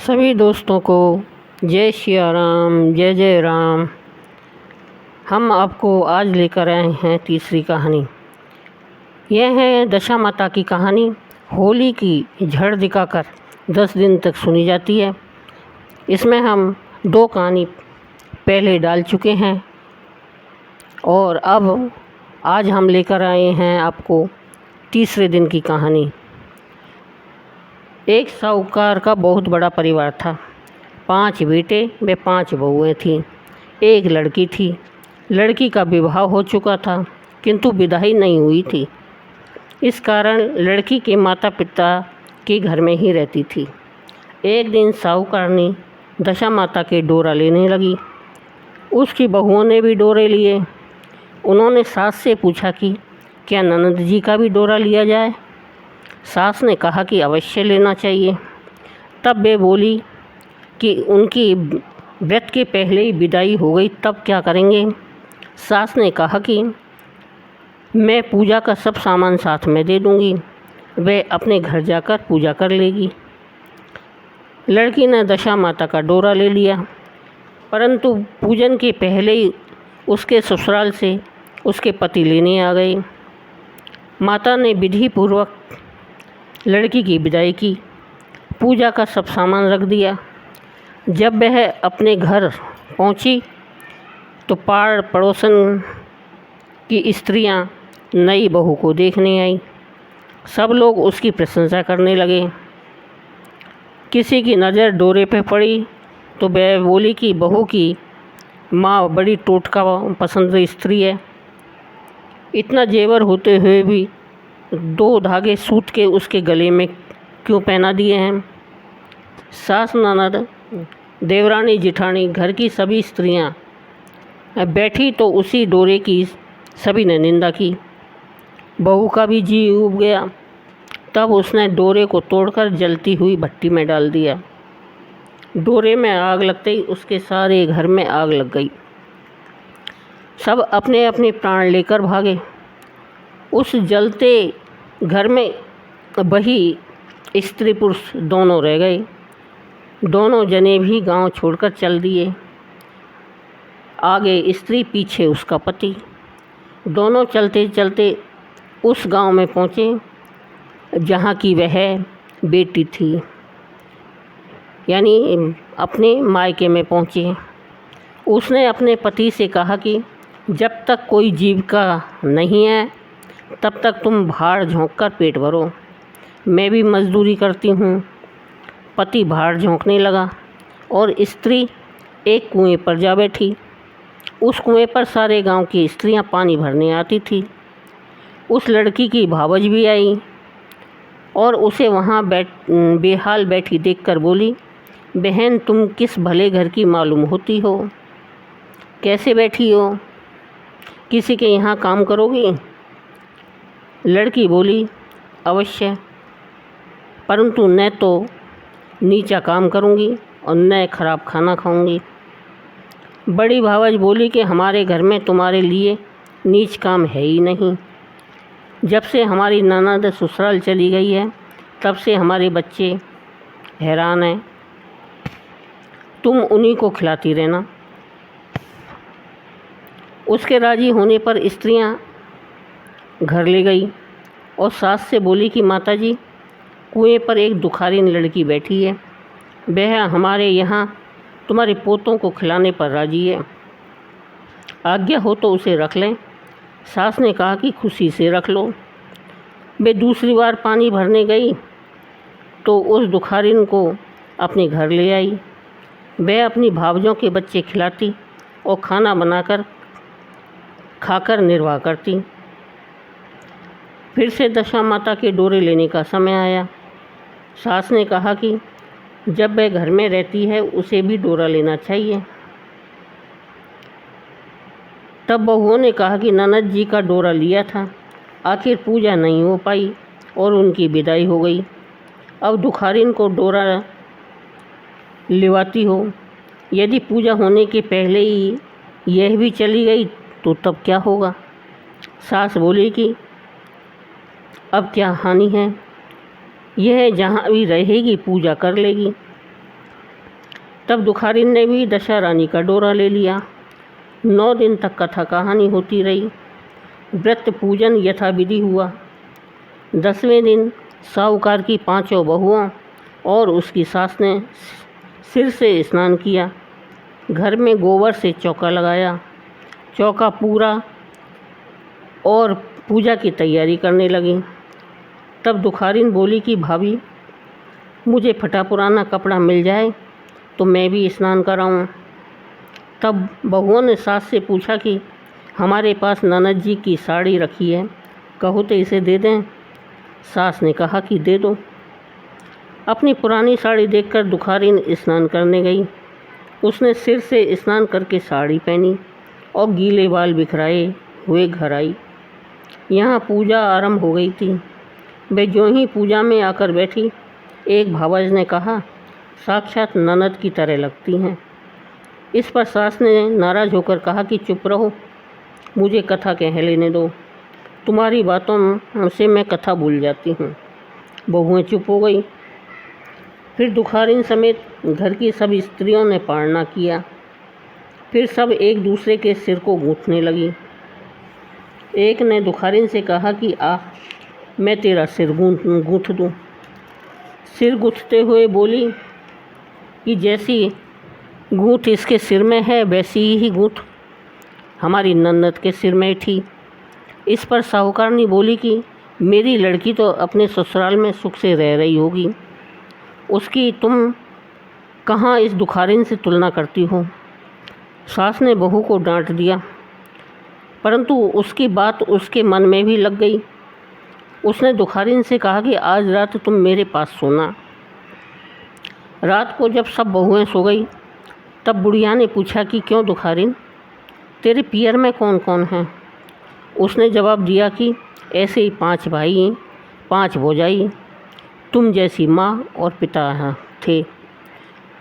सभी दोस्तों को जय सिया राम, जय जय राम। हम आपको आज लेकर आए हैं तीसरी कहानी। यह है दशा माता की कहानी। होली की झड़ दिखाकर 10 दिन तक सुनी जाती है। इसमें हम 2 कहानी पहले डाल चुके हैं और अब आज हम लेकर आए हैं आपको तीसरे दिन की कहानी। एक साहूकार का बहुत बड़ा परिवार था। 5 बेटे व 5 बहुएं थीं। एक लड़की थी। लड़की का विवाह हो चुका था किंतु विदाई नहीं हुई थी। इस कारण लड़की के माता पिता के घर में ही रहती थी। एक दिन साहूकारनी दशा माता के डोरा लेने लगी। उसकी बहुओं ने भी डोरे लिए। उन्होंने सास से पूछा कि क्या ननद जी का भी डोरा लिया जाए। सास ने कहा कि अवश्य लेना चाहिए। तब वे बोली कि उनकी व्रत के पहले ही विदाई हो गई, तब क्या करेंगे। सास ने कहा कि मैं पूजा का सब सामान साथ में दे दूंगी, वह अपने घर जाकर पूजा कर लेगी। लड़की ने दशा माता का डोरा ले लिया, परंतु पूजन के पहले ही उसके ससुराल से उसके पति लेने आ गए। माता ने विधि पूर्वक लड़की की विदाई की, पूजा का सब सामान रख दिया। जब वह अपने घर पहुंची तो पाड़ पड़ोसन की स्त्रियां नई बहू को देखने आई। सब लोग उसकी प्रशंसा करने लगे। किसी की नज़र डोरे पे पड़ी तो वह बोली कि बहू की माँ बड़ी टोटका पसंद स्त्री है। इतना जेवर होते हुए भी 2 धागे सूत के उसके गले में क्यों पहना दिए हैं। सास ननद देवरानी जिठानी घर की सभी स्त्रियां बैठी तो उसी डोरे की सभी ने निंदा की। बहू का भी जी उब गया। तब उसने डोरे को तोड़कर जलती हुई भट्टी में डाल दिया। डोरे में आग लगते ही उसके सारे घर में आग लग गई। सब अपने अपने प्राण लेकर भागे। उस जलते घर में वही स्त्री पुरुष दोनों रह गए। दोनों जने भी गांव छोड़कर चल दिए। आगे स्त्री, पीछे उसका पति। दोनों चलते चलते उस गांव में पहुँचे जहाँ की वह बेटी थी, यानी अपने मायके में पहुँचे। उसने अपने पति से कहा कि जब तक कोई जीविका नहीं है तब तक तुम भाड़ झोंक कर पेट भरो, मैं भी मजदूरी करती हूँ। पति भाड़ झोंकने लगा और स्त्री एक कुएं पर जा बैठी। उस कुएं पर सारे गांव की स्त्रियां पानी भरने आती थी। उस लड़की की भावज भी आई और उसे वहाँ बेहाल बैठी देखकर बोली, बहन तुम किस भले घर की मालूम होती हो, कैसे बैठी हो, किसी के यहाँ काम करोगी। लड़की बोली, अवश्य, परंतु न तो नीचा काम करूँगी और न खराब खाना खाऊंगी। बड़ी भावज बोली कि हमारे घर में तुम्हारे लिए नीच काम है ही नहीं। जब से हमारी ननद ससुराल चली गई है तब से हमारे बच्चे हैरान हैं, तुम उन्हीं को खिलाती रहना। उसके राजी होने पर स्त्रियां घर ले गई और सास से बोली कि माताजी, कुएं पर एक दुखारिन लड़की बैठी है, वह हमारे यहाँ तुम्हारे पोतों को खिलाने पर राजी है, आज्ञा हो तो उसे रख लें। सास ने कहा कि खुशी से रख लो। वे दूसरी बार पानी भरने गई तो उस दुखारिन को अपने घर ले आई। वह अपनी भावजों के बच्चे खिलाती और खाना बनाकर खाकर निर्वाह करती। फिर से दशा माता के डोरे लेने का समय आया। सास ने कहा कि जब वह घर में रहती है उसे भी डोरा लेना चाहिए। तब बहुओं ने कहा कि ननद जी का डोरा लिया था, आखिर पूजा नहीं हो पाई और उनकी विदाई हो गई। अब दुखारिन को डोरा लिवाती हो। यदि पूजा होने के पहले ही यह भी चली गई तो तब क्या होगा। सास बोली कि अब क्या हानि है, यह जहाँ भी रहेगी पूजा कर लेगी। तब दुखारिन ने भी दशा रानी का डोरा ले लिया। 9 दिन तक कथा कहानी होती रही। व्रत पूजन यथाविधि हुआ। 10वें दिन साहूकार की 5 बहुओं और उसकी सास ने सिर से स्नान किया। घर में गोबर से चौका लगाया। चौका पूरा और पूजा की तैयारी करने लगी। तब दुखारिन बोली कि भाभी, मुझे फटा पुराना कपड़ा मिल जाए तो मैं भी स्नान कराऊं। तब बहुओं ने सास से पूछा कि हमारे पास ननद जी की साड़ी रखी है, कहो तो इसे दे दें। सास ने कहा कि दे दो। अपनी पुरानी साड़ी देखकर दुखारिन स्नान करने गई। उसने सिर से स्नान करके साड़ी पहनी और गीले बाल बिखराए हुए घर आई। यहाँ पूजा आरंभ हो गई थी। वे ज्यों ही पूजा में आकर बैठी, एक भावज ने कहा, साक्षात ननद की तरह लगती हैं। इस पर सास ने नाराज़ होकर कहा कि चुप रहो, मुझे कथा कह लेने दो। तुम्हारी बातों से मैं कथा भूल जाती हूँ। बहुएं चुप हो गई। फिर दुखारिन समेत घर की सब स्त्रियों ने पारना किया। फिर सब एक दूसरे के सिर को गूंथने लगी। एक ने दुखारिन से कहा कि मैं तेरा सिर गूंथ दूँ। सिर गूंथते हुए बोली कि जैसी गूंथ इसके सिर में है वैसी ही गूंथ हमारी ननद के सिर में थी। इस पर साहूकारनी बोली कि मेरी लड़की तो अपने ससुराल में सुख से रह रही होगी, उसकी तुम कहाँ इस दुखारिन से तुलना करती हो। सास ने बहू को डांट दिया, परंतु उसकी बात उसके मन में भी लग गई। उसने दुखारिन से कहा कि आज रात तुम मेरे पास सोना। रात को जब सब बहुएं सो गई, तब बुढ़िया ने पूछा कि क्यों दुखारिन, तेरे पियर में कौन कौन हैं। उसने जवाब दिया कि ऐसे ही 5 भाई, 5 भौजाई, तुम जैसी माँ और पिता थे।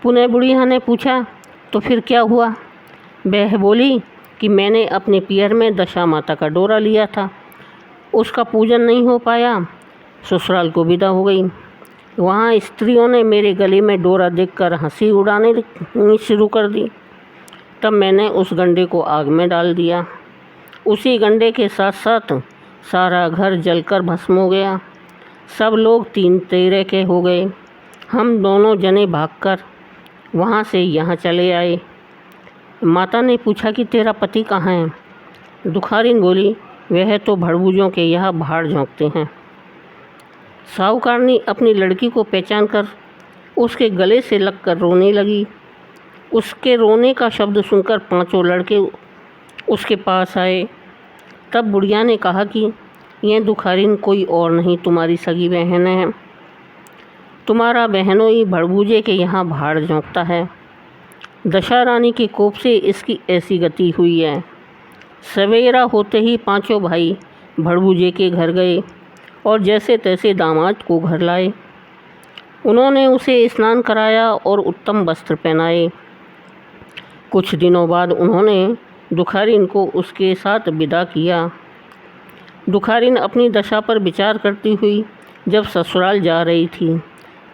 पुनः बुढ़िया ने पूछा तो फिर क्या हुआ। वह बोली कि मैंने अपने पियर में दशा माता का डोरा लिया था, उसका पूजन नहीं हो पाया, ससुराल को विदा हो गई। वहाँ स्त्रियों ने मेरे गले में डोरा देखकर हंसी उड़ाने शुरू कर दी। तब मैंने उस गंडे को आग में डाल दिया। उसी गंडे के साथ साथ सारा घर जलकर भस्म हो गया। सब लोग 3 तेरे के हो गए। हम दोनों जने भागकर वहाँ से यहाँ चले आए। माता ने पूछा कि तेरा पति कहाँ है। दुखारिन बोली, वह तो भड़बूजों के यहाँ भाड़ झोंकते हैं। साहूकारनी अपनी लड़की को पहचान कर उसके गले से लगकर रोने लगी। उसके रोने का शब्द सुनकर 5 लड़के उसके पास आए। तब बुढ़िया ने कहा कि यह दुखारिन कोई और नहीं, तुम्हारी सगी बहन है। तुम्हारा बहनोई भड़बूजे के यहाँ भाड़ झोंकता है। दशा रानी के कोप से इसकी ऐसी गति हुई है। सवेरा होते ही 5 भाई भड़बूजे के घर गए और जैसे तैसे दामाद को घर लाए। उन्होंने उसे स्नान कराया और उत्तम वस्त्र पहनाए। कुछ दिनों बाद उन्होंने दुखारिन को उसके साथ विदा किया। दुखारिन अपनी दशा पर विचार करती हुई जब ससुराल जा रही थी,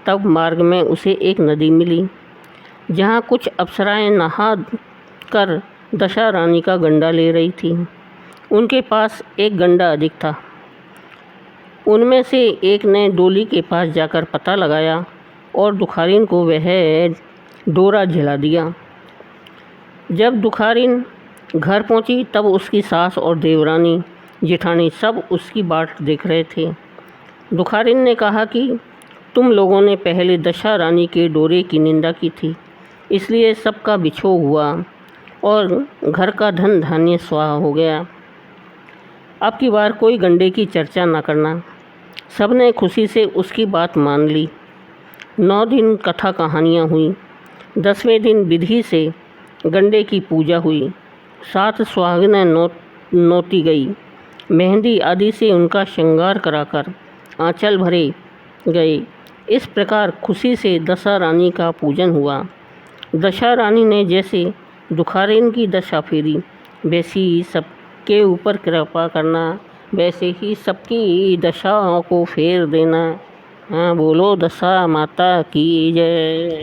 तब मार्ग में उसे एक नदी मिली, जहाँ कुछ अप्सराएं नहा कर दशा रानी का गंडा ले रही थी। उनके पास एक गंडा अधिक था। उनमें से एक ने डोली के पास जाकर पता लगाया और दुखारिन को वह डोरा झिला दिया। जब दुखारिन घर पहुंची, तब उसकी सास और देवरानी जेठानी सब उसकी बाट देख रहे थे। दुखारिन ने कहा कि तुम लोगों ने पहले दशा रानी के डोरे की निंदा की थी, इसलिए सबका बिछोह हुआ और घर का धन धान्य स्वाहा हो गया। अब की बार कोई गंडे की चर्चा न करना। सबने खुशी से उसकी बात मान ली। 9 दिन कथा कहानियाँ हुई। 10वें दिन विधि से गंडे की पूजा हुई। 7 सुहागिनें नोती गई। मेहंदी आदि से उनका श्रृंगार कराकर आंचल भरे गए। इस प्रकार खुशी से दशा रानी का पूजन हुआ। दशा रानी ने जैसे दुखारिन की दशा फेरी, वैसी ही सबके ऊपर कृपा करना, वैसे ही सबकी दशाओं को फेर देना। हाँ, बोलो दशा माता की जय।